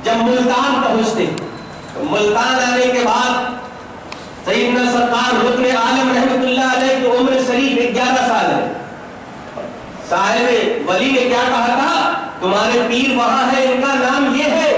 جب ملتان پہنچتے تو ملتان آنے کے بعد سیدنا سرکار رکن عالم رحمت اللہ علیہ کی عمر شریف 11 سال ہے. صاحب ولی نے کیا کہا تھا, تمہارے پیر وہاں ہے, ان کا نام یہ ہے.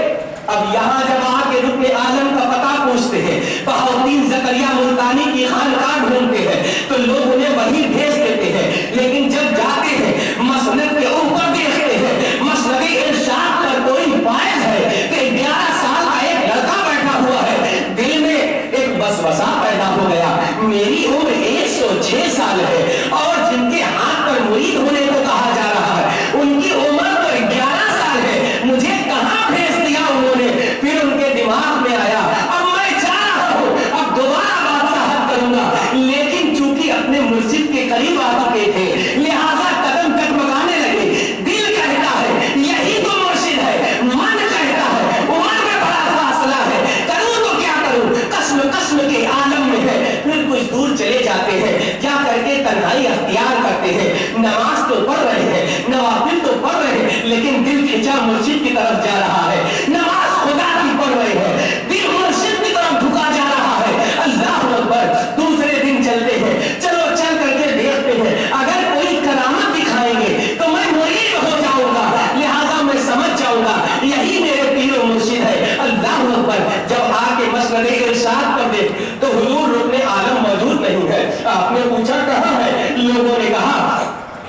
اب یہاں جب آ کے رکن عالم کا پتہ پوچھتے ہیں, بہاؤدین زکریا ملتانی کی خانقاہ ڈھونڈتے ہیں, تو لوگ انہیں وہیں بھیج دیتے ہیں. لیکن جب جاتے ہیں مسند کے اوپر دیکھتے ہیں, مسند ارشاد پر کوئی فائز ہے کہ 11 سال کا ایک لڑکا بیٹھا ہوا ہے. دل میں ایک وسوسہ پیدا ہو گیا, میری عمر 106 سال ہے اور جن کے ہاتھ پر مرید ہونے کو کہا جا رہا ہے ان کی عمر تو 11 سال ہے, مجھے کہاں بھیج دیا انہوں نے. پھر ان کے دماغ میں آیا, اب میں جا رہا ہوں, اب دوبارہ بادشاہت کروں گا. لیکن چونکہ اپنے مرشد کے قریب آ چکے تھے لہذا قدم ٹکمکانے لگے. دل کہتا ہے یہی تو مرشد ہے, من کہتا ہے عمر میں بڑا فاصلہ ہے, کروں تو کیا کروں, قسم قسم کے عالم میں ہے. پھر کچھ دور چلے جاتے ہیں, کیا کر کے تنہائی اختیار کرتے ہیں. نماز تو پڑھ رہے ہیں, نوافل تو پڑھ رہے ہیں, لیکن دل کھینچا مرشد کی طرف جا رہا ہے. نماز خدا کی پڑھ رہے ہیں, دل مرشد کی طرف جھکا جا رہا ہے. اللہ اکبر. دوسرے دن چلتے ہیں, چلو چل کر کے دیکھتے ہیں, اگر کوئی کرامت دکھائیں گے تو میں مرید ہو جاؤں گا, لہذا میں سمجھ جاؤں گا یہی میرے پیر و مرشد ہے. اللہ اکبر. جب آ کے مسند ارشاد پر دیکھ تو حضور رکن عالم موجود نہیں ہے. آپ نے پوچھا کہاں ہے, لوگوں نے کہا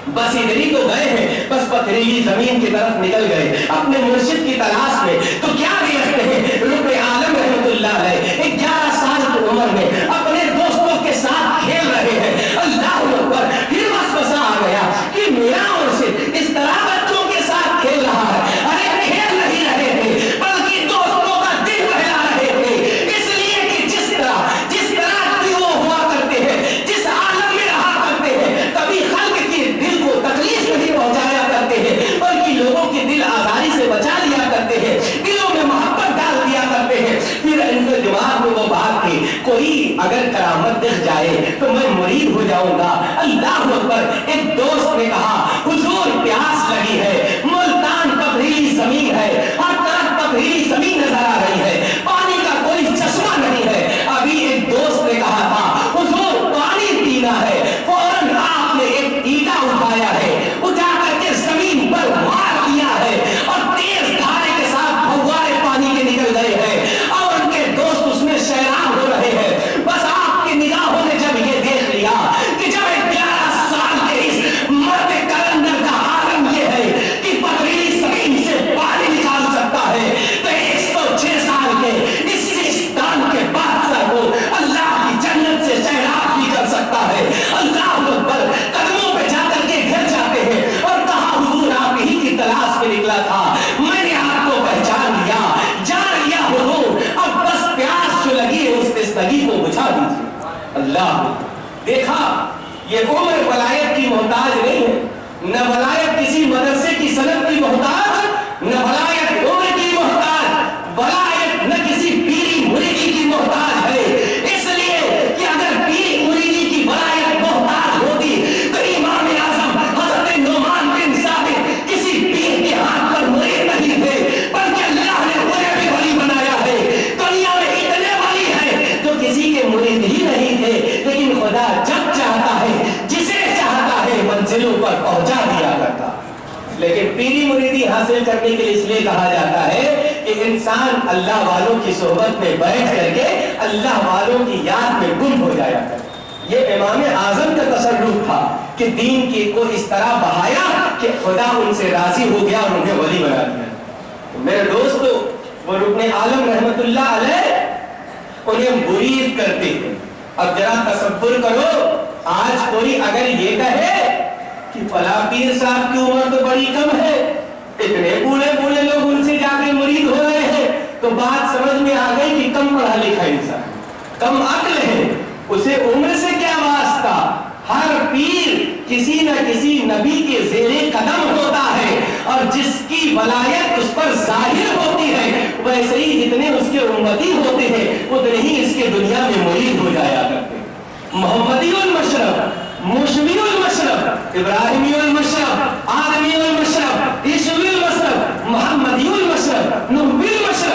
بس ادھر ہی تو گئے ہیں, بس پتھریلی زمین کی طرف نکل گئے اپنے مرشد کی تلاش میں. تو کیا دیکھتے ہیں, رکن عالم رحمت اللہ علیہ 11 سال کی عمر میں اپنے دوستوں کے ساتھ کھیل رہے ہیں. اللہ اکبر. پھر وسوسہ آ گیا کہ میرا مرشد اس طرح بچوں کے ساتھ کھیل رہا ہے. ارے کھیل نہیں رہے تھے بلکہ دوستوں کا دل بہلا رہے تھے, اس لیے کہ جس طرح کہ وہ ہوا کرتے ہیں, جس عالم میں رہا کرتے ہیں, کبھی خلق کے دل کو تکلیف نہیں پہنچایا کرتے ہیں بلکہ لوگوں کے دل آزاری سے بچا لیا کرتے ہیں, دلوں میں محبت ڈال دیا کرتے ہیں. پھر ان کے دماغ میں وہ بات تھی, کوئی اگر کرامت دکھ جائے تو میں مرید ہو جاؤں گا. اللہ اکبر. ایک دوست نے کہا حضور پیاس لگی ہے, ملتان پتھریلی زمین ہے, ہر طرف پتھریلی زمین نظر آ رہی ہے, پانی کا کوئی چشمہ نہیں ہے. ابھی ایک دوست نے کہا تھا حضور پانی پینا ہے, فوراً آپ نے ایک اینٹا اٹھایا ہے, اٹھا کر کے زمین پر مار دیا ہے اور تیز دھارے کے ساتھ پھوارے پانی کے نکل گئے ہیں اور ان کے دوست اس میں سیراب ہو رہے ہیں. بس آپ کی نگاہوں نے جب یہ دیکھ لیا کہ جب 11 سال کے اس مرد کلندر کا عالم یہ ہے کہ پتھریلی زمین سے پانی نکال سکتا ہے, تو 106 سال کے اس سیستان کے بادشاہ کو اللہ کی جنت سے سیراب بھی کر سکتا ہے. اللہ اکبر. قدموں پہ جا کر کے گھر جاتے ہیں اور کہا حضور آپ ہی کی تلاش میں نکلا تھا, میں نے آپ کو پہچان لیا, جان لیا حضور, اب بس پیاس جو لگی ہے اس تشنگی کو بجھا دیجیے. اللہ. دیکھا یہ عمر ولایت کی محتاج نہیں ہے, نہ ولایت کسی مدرسے کی سند کی محتاج, نہ ولایت عمر کی محتاج, ولایت نہ کسی پیری مریدی کی محتاج ہے. اس لیے کہ اگر پیری مریدی کی ولایت محتاج ہوتی تو امام اعظم حضرت نعمان بن ثابت کسی پیر کے ہاتھ پر مرید نہیں تھے, بلکہ اللہ نے انہیں بھی ولی بنایا ہے. دنیا میں اتنے ولی ہیں جو کسی کے مرید ہی نہیں تھے, لیکن خدا جب چاہتا ہے جسے چاہتا ہے منزلوں پر پہنچا دیا کرتا. لیکن پیری مریدی حاصل کرنے کے لیے اس لیے کہا جاتا ہے کہ انسان اللہ والوں کی صحبت میں بیٹھ کر کے اللہ والوں کی یاد میں گم ہو جایا کرتا. یہ امام اعظم کا تصرف تھا کہ دین کی کو اس طرح بہایا کہ خدا ان سے راضی ہو گیا اور انہیں ولی بنا دیا. میرے دوستو, وہ رکن عالم رحمت اللہ علیہ انہیں مرید کرتے تھے. اب ذرا تصور کرو, آج کوئی اگر یہ کہے کہ فلاں پیر صاحب کی عمر تو بڑی کم ہے, اتنے بوڑھے لوگ ان سے جا کے مرید ہو رہے ہیں, تو بات سمجھ میں آ گئی کہ کم پڑھا لکھا انسان, کم عقل ہے, اسے عمر سے کیا واسطہ. ہر پیر کسی نہ کسی نبی کے زیر قدم ہوتا ہے, اور جس کی ولایت اس پر ظاہر ہوتی ہے ویسے ہی جتنے اس کے امتی ہوتے ہیں اتنے ہی اس کے دنیا میں مرید ہو جایا کرتے ہیں. محمدی المشرف, موسمی المشرف, ابراہیمی المشرف, آدمی المشرف, عیسوی المشرف, محمدی المشرف, نبوی المشرف,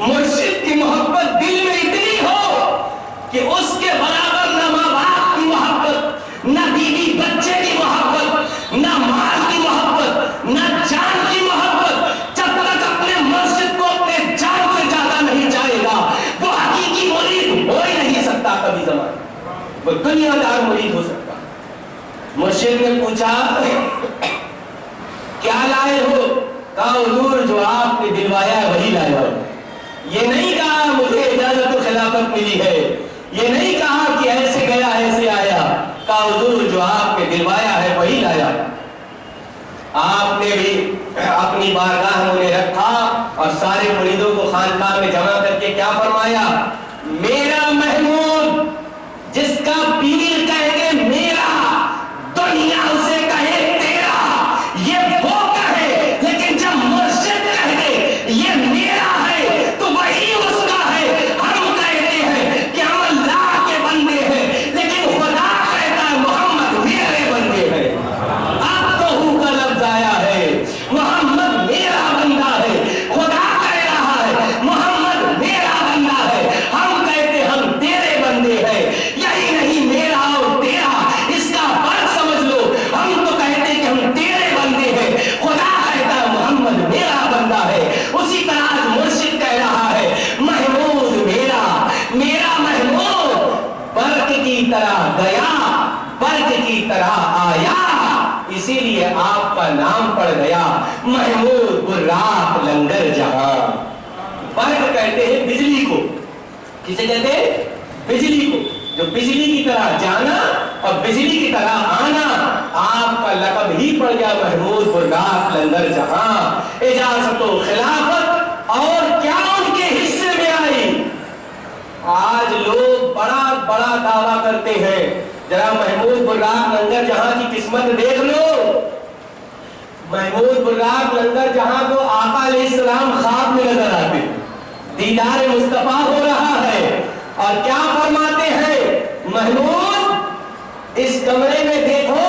مرشد کی محبت دل میں اتنی ہو کہ اس کے برابر نہ ماں باپ کی محبت، نہ بیوی بچے کی محبت، نہ مال کی محبت، نہ جان کی محبت، جب تک اپنے مرشد کو اپنے جان سے زیادہ نہیں جائے گا وہ حقیقی مرید ہو ہی نہیں سکتا کبھی زمانے، وہ دنیا دار مرید ہو سکتا۔ مرشد نے پوچھا کیا لائے ہو؟ کہا حضور جو آپ نے دلوایا ہے وہی لایا ہو۔ یہ نہیں کہا مجھے اجازت و خلافت ملی ہے، یہ نہیں کہا کہ ایسے گیا ایسے آیا، کہا حضور جو آپ نے دلوایا ہے وہی لایا۔ آپ نے بھی اپنی بارگاہ میں انہیں رکھا اور سارے مریدوں کو خانقاہ میں جمع کر کے کیا فرمایا؟ میرا محمود جس کا پیر کہے گے میرا، دنیا اسے کہے تیرا، یہ وہ کہے، لیکن جب مرشد کہے گے یہ میرا ہے تو وہی اس کا ہے۔ ہم کہتے ہیں کہ ہم اللہ کے بندے ہیں، لیکن خدا کہتا ہے محمد میرے بندے ہیں۔ اب تو ہو کا لفظ آیا ہے، محمد میرا بندہ ہے، خدا کہہ رہا ہے محمد میرا بندہ ہے، ہم کہتے ہم تیرے بندے ہیں۔ یہی نہیں میرا اور تیرا، اس کا فرق سمجھ لو، ہم تو کہتے کہ ہم تیرے بندے ہیں، خدا کہتا ہے محمد میرا بندہ ہے۔ اسی طرح آج مرشد کہہ رہا ہے محمود میرا، میرا محمود برق کی طرح گیا، برق کی طرح آیا، اسی لیے آپ کا نام پڑ گیا محمود براق لنگر جہاں۔ برق کہتے ہیں بجلی کو، کسے کہتے ہیں؟ بجلی کو، جو بجلی کی طرح جانا اور بجلی کی طرح آنا، آپ کا لقب ہی پڑ گیا محمود براق لنگر جہاں۔ اجازت و خلافت اور کیا ان کے حصے میں آئی؟ آج لوگ بڑا بڑا دعویٰ کرتے ہیں، ذرا محمود براق لنگر جہاں کی قسمت دیکھ لو۔ محمود براق لنگر جہاں کو آقا علیہ السلام خواب میں نظر آتے، دیدار مصطفیٰ ہو رہا ہے، اور کیا فرماتے ہیں؟ محمود اس کمرے میں دیکھو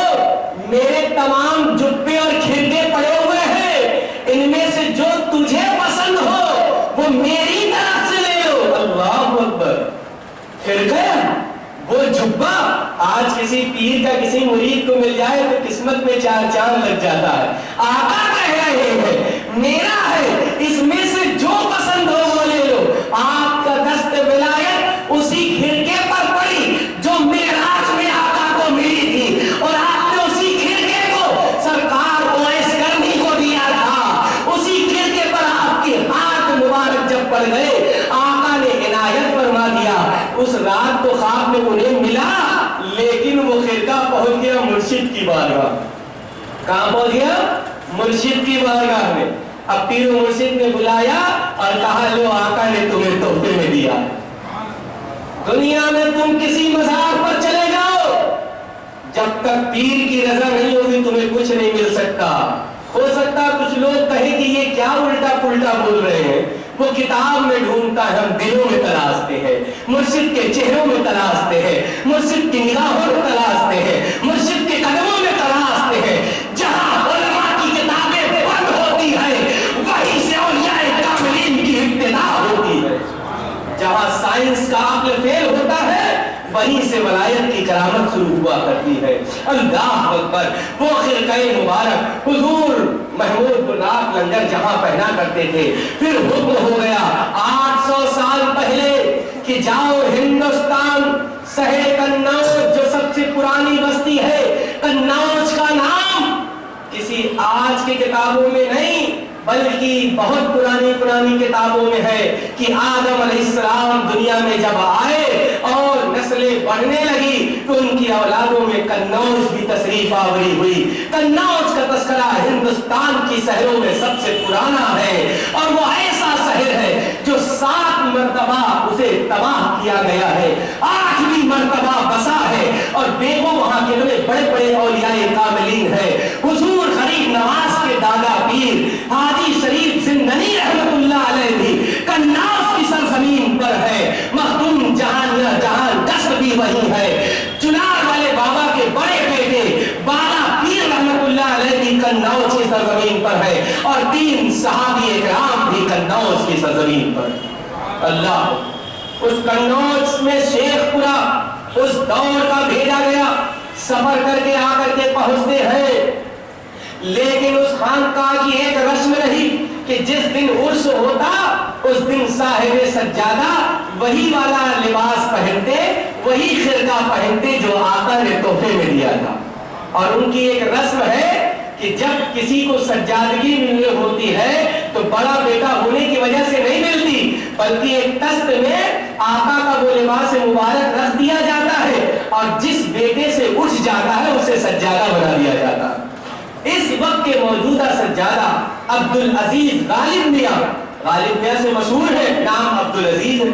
میرے تمام جبے اور کھرکے پڑے ہوئے ہیں، ان میں سے جو تجھے پسند ہو وہ میری طرف سے لے لو۔ اللہ اکبر! پھر گیا وہ جبہ آج کسی پیر کا کسی مرید کو مل جائے تو قسمت میں چار چاند لگ جاتا ہے۔ آقا کہہ رہے ہیں میرا ہے، اس میں سے جو پسند ہو وہ لے لو۔ آپ کا دست ولایت اسی کھرکے پر پڑی جو معراج میں آقا کو ملی تھی، اور آپ نے اسی کھرکے کو سرکار اویس کرنی کو دیا تھا۔ اسی کھرکے پر آپ کے ہاتھ مبارک جب پڑ گئے آقا نے عنایت فرما دیا۔ اس رات تو خواب میں انہیں ملا، لیکن وہ خرقہ پہنچ گیا مرشد کی بارگاہ۔ کہاں پہنچ گیا؟ مرشد کی بارگاہ میں۔ اب پیر و مرشد نے بلایا اور کہا لو آقا نے تمہیں تحفے میں دیا، دنیا میں تم کسی مزار پر چلے جاؤ، جب تک پیر کی رضا نہیں ہوگی تمہیں کچھ نہیں مل سکتا۔ ہو سکتا کچھ لوگ کہیں کہ یہ کیا الٹا پلٹا بول رہے ہیں، وہ کتاب میں ڈھونڈتا ہے، ہم دلوں میں تلاشتے ہیں، مرشد کے چہروں میں تلاشتے ہیں، مرشد کی نگاہوں میں تلاشتے ہیں، مرشد کے قدموں میں تلاشتے ہیں۔ جہاں علماء کی کتابیں بند ہوتی ہے وہیں سے اولیاء کاملین کی ابتدا ہوتی ہے، جہاں سائنس کا عقل فیل ہوتا ہے وہیں سے ولایت کی کرامت شروع ہوا کرتی ہے۔ اللہ اکبر! وہ خرقہ مبارک حضور محمود براق لنگر جہاں پہنا کرتے تھے، پھر حکم ہو گیا 800 سال پہلے کہ جاؤ ہندوستان شہر قنوج جو سب سے پرانی بستی ہے، قنوج کا نام کسی آج کی کتابوں میں نہیں بلکہ بہت پرانی کتابوں میں ہے کہ آدم علیہ السلام دنیا میں جب آئے اور نسلیں بڑھنے لگی تو ان کی اولادوں میں قنوج بھی تشریف آوری ہوئی۔ قنوج کا تذکرہ ہندوستان کی شہروں میں سب سے پرانا ہے، اور وہ ایسا شہر ہے جو 7 مرتبہ اسے تباہ کیا گیا ہے، 8ویں مرتبہ بسا ہے، اور دیکھو وہاں کتنے بڑے بڑے اولیاء کاملین ہیں۔ حضور غریب نواز کے دادا پیر حاجی شریف زندنی رحمت اللہ علیہ بھی قنوج کی سرزمین پر ہے، مخدوم جہان قصر بھی وہی ہے، چنار والے بابا کے بڑے بیٹے بالا پیر رحمت اللہ علیہ بھی قنوج کی سرزمین پر ہے، اور 3 صحابی اکرام بھی قنوج کی سرزمین پر۔ اللہ اس قنوج میں شیخ پورا اس دور کا بھیجا گیا، سفر کر کے آ کر کے پہنچتے ہیں، لیکن اس خانقاہ کی ایک رسم رہی کہ جس دن عرس ہوتا اس دن صاحب سجادہ وہی والا لباس پہنتے، وہی خرقہ پہنتے جو آقا نے تحفے میں دیا تھا۔ اور ان کی ایک رسم ہے کہ جب کسی کو سجادگی ملنی ہوتی ہے تو بڑا بیٹا ہونے کی وجہ سے نہیں ملتی، بلکہ ایک تست میں آقا کا وہ لباس مبارک رکھ دیا جاتا ہے اور جس بیٹے سے اٹھ جاتا ہے اسے سجادہ بنا دیا جاتا ہے۔ اس وقت کے موجودہ سجادہ عبدالعزیز غالب میاں سے مشہور ہے، نام عبدالعزیز ہے،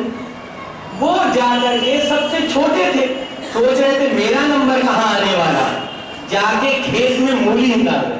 وہ جا کر کے سب سے چھوٹے تھے، سوچ رہے تھے میرا نمبر کہاں آنے والا، جا کے کھیت میں مولی نکال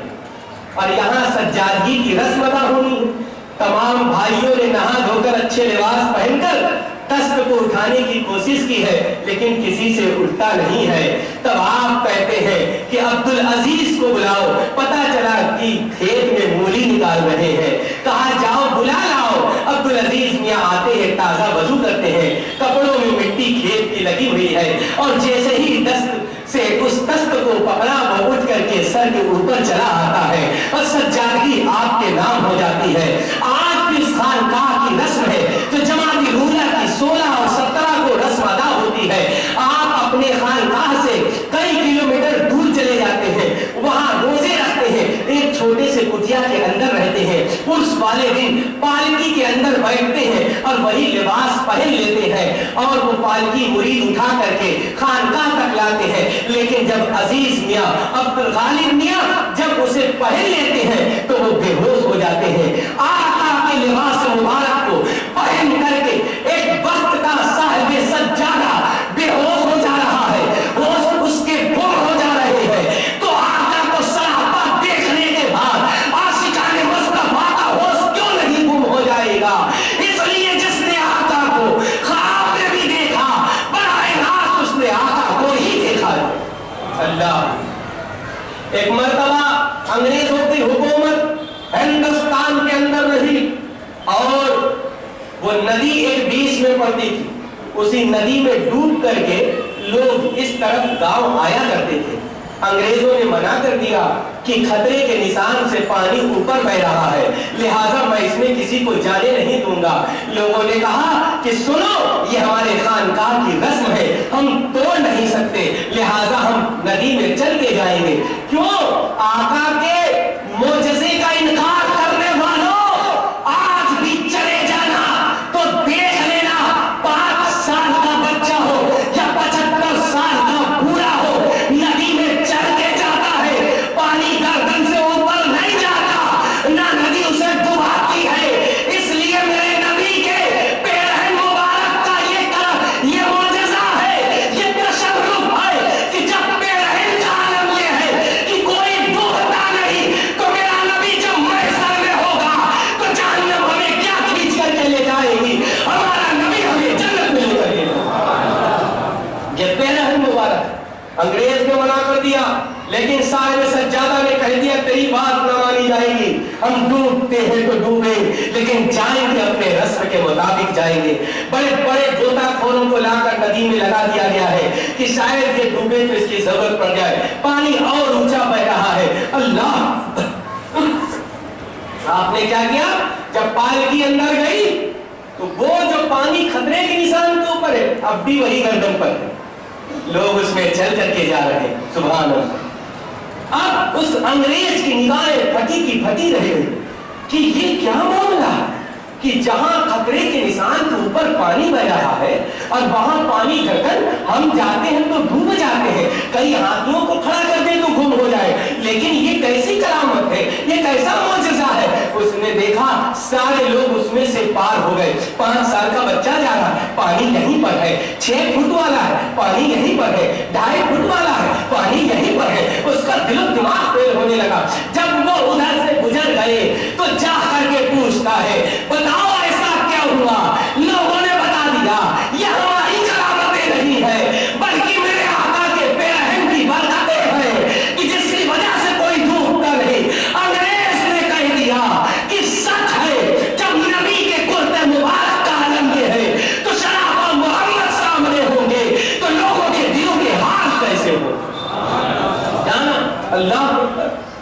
اور یہاں سجادگی کی رسم ادا ہونی ہے۔ تمام بھائیوں نے نہا دھو کر اچھے لباس پہن کر تست کو اٹھانے کی کوشش کی ہے لیکن کسی سے اٹھتا نہیں ہے۔ تب آپ کہتے ہیں کہ عبدالعزیز کو بلاؤ، پتا چلا کہ کھیت میں مولی نکال رہے ہیں، کہا جاؤ بلا لاؤ۔ عبدالعزیز میاں آتے ہیں، تازہ وضو کرتے ہیں، کپڑوں میں مٹی کھیت کی لگی ہوئی ہے اور جیسے ہی دست سے اس تست کو پکڑا وہ اٹھ کر کے سر کے اوپر چلا آتا ہے اور سجادگی آپ کے نام ہو جاتی ہے۔ آج بھی اس خانقاہ کی رسم ہے جو جماعتی رولا کی 16 اور 17 کو رسم ادا ہوتی ہے۔ آپ اپنے خانقاہ سے کئی کلومیٹر دور چلے جاتے ہیں، وہاں روزے رکھتے ہیں، ایک چھوٹے سے کٹیا کے اندر رہتے ہیں، اس والے دن پالکی کے اندر بیٹھتے ہیں اور وہی لباس پہن لیتے ہیں اور وہ پالکی مرید اٹھا کر کے خانقاہ تک لاتے ہیں۔ لیکن جب عزیز میاں عبدالغالب میاں جب اسے پہن لیتے ہیں تو وہ بے ہوش ہو جاتے ہیں۔ آقا کے لباس مبارک کو پہن کر کے ایک وقت کا صاحب سجادہ بے ہوش ہو جا رہا ہے، ہوش اس کے گم ہو جا رہے ہیں، تو آقا کو سراپا دیکھنے کے بعد عاشقان مصطفیٰ کا ہوش کیوں نہیں گم ہو جائے گا؟ اس لیے جس نے آقا کو خواب میں بھی دیکھا براہ راست اس نے آقا کو ہی دیکھا۔ اللہ ایک مرتبہ انگریزوں کی حکومت ہندوستان کے اندر رہی اور وہ ندی ایک بیچ میں پڑتی تھی، اسی ندی میں ڈوب کر کے لوگ اس طرف گاؤں آیا کرتے تھے۔ انگریزوں نے منع کر دیا کہ خطرے کے نشان سے پانی اوپر بہ رہا ہے، لہٰذا میں اس میں کسی کو جانے نہیں دوں گا۔ لوگوں نے کہا کہ سنو یہ ہمارے خانقاہ کی رسم ہے، ہم توڑ نہیں سکتے، لہٰذا ہم ندی میں چل کے جائیں گے۔ کیوں؟ آقا کے معجزے کا انکار کرنے والوں آج بھی چلے جانا تو دیکھ لینا، 5 سال کا بچہ ہو یا 75 سال کا بوڑھا ہو ندی میں چل کے جاتا ہے، پانی گردن سے اوپر نہیں جاتا، نہ ندی اسے ڈباتی ہے۔ اس لیے میرے نبی کے پیرہن مبارک کا یہ معجزہ ہے، یہ تشرف ہے کہ جب پیرہن کا عالم یہ ہے کہ کوئی ڈوبتا نہیں، تو میرا نبی جب محشر میں ہوگا تو جہنم ہمیں کیا کھینچ کر کے لے جائے گی، ہمارا نبی ہمیں جنت میں لے کر کے یہ پیرہن مبارک۔ انگریز نے منع کر دیا لیکن صاحب سجادہ نے کہہ دیا تیری بات نہ مانی جائے گی، ہم ڈوبتے ہیں تو ڈوبے لیکن جائیں گے اپنے رسم کے مطابق جائیں گے۔ بڑے بڑے غوطہ خوروں کو لا کر ندی میں لگا دیا گیا ہے کہ شاید یہ ڈوبے تو اس کی ضرورت پڑ جائے، پانی اور اونچا بہ رہا ہے۔ اللہ آپ نے کیا کیا؟ جب پالکی اندر گئی تو وہ جو پانی خطرے کے نشان کے اوپر ہے اب بھی وہی گردن پر ہے، لوگ اس میں چل کر کے جا رہے ہیں۔ سبحان اللہ۔ اب اس انگریز کی نگاہیں پھٹی کی پھٹی رہ گئی کہ یہ کیا معاملہ ہے کہ جہاں خطرے کے نشان کے اوپر پانی بہ رہا ہے اور وہاں پانی گردن، ہم جاتے ہیں تو ڈوب جاتے ہیں، کئی ہاتھیوں کو کھڑا کر دیں تو گم ہو جائے، لیکن یہ کیسی کرامت ہے، یہ کیسا معجزہ ہے؟ اس نے دیکھا سارے لوگ اس میں سے پار ہو گئے۔ 5 سال کا بچہ جا رہا ہے، پانی یہیں پر ہے، 6 فٹ والا ہے، پانی یہیں پر ہے، 2.5 فٹ والا ہے، پانی یہیں پر ہے۔ اس کا دل و دماغ فیل ہونے لگا۔ جب وہ ادھر سے گزر گئے تو جا کر کے پوچھتا ہے بتاؤ ایسا کیا ہوا؟ لوگوں نے بتا دیا یہ ہماری کرامتیں نہیں ہے بلکہ میرے آقا کے پیرہن کی برکتیں ہیں کہ جس کی وجہ سے کوئی ڈوبتا نہیں۔ انگریز نے کہہ دیا کہ سچ ہے، جب نبی کے کرتے مبارک کا عالم یہ ہے اکبر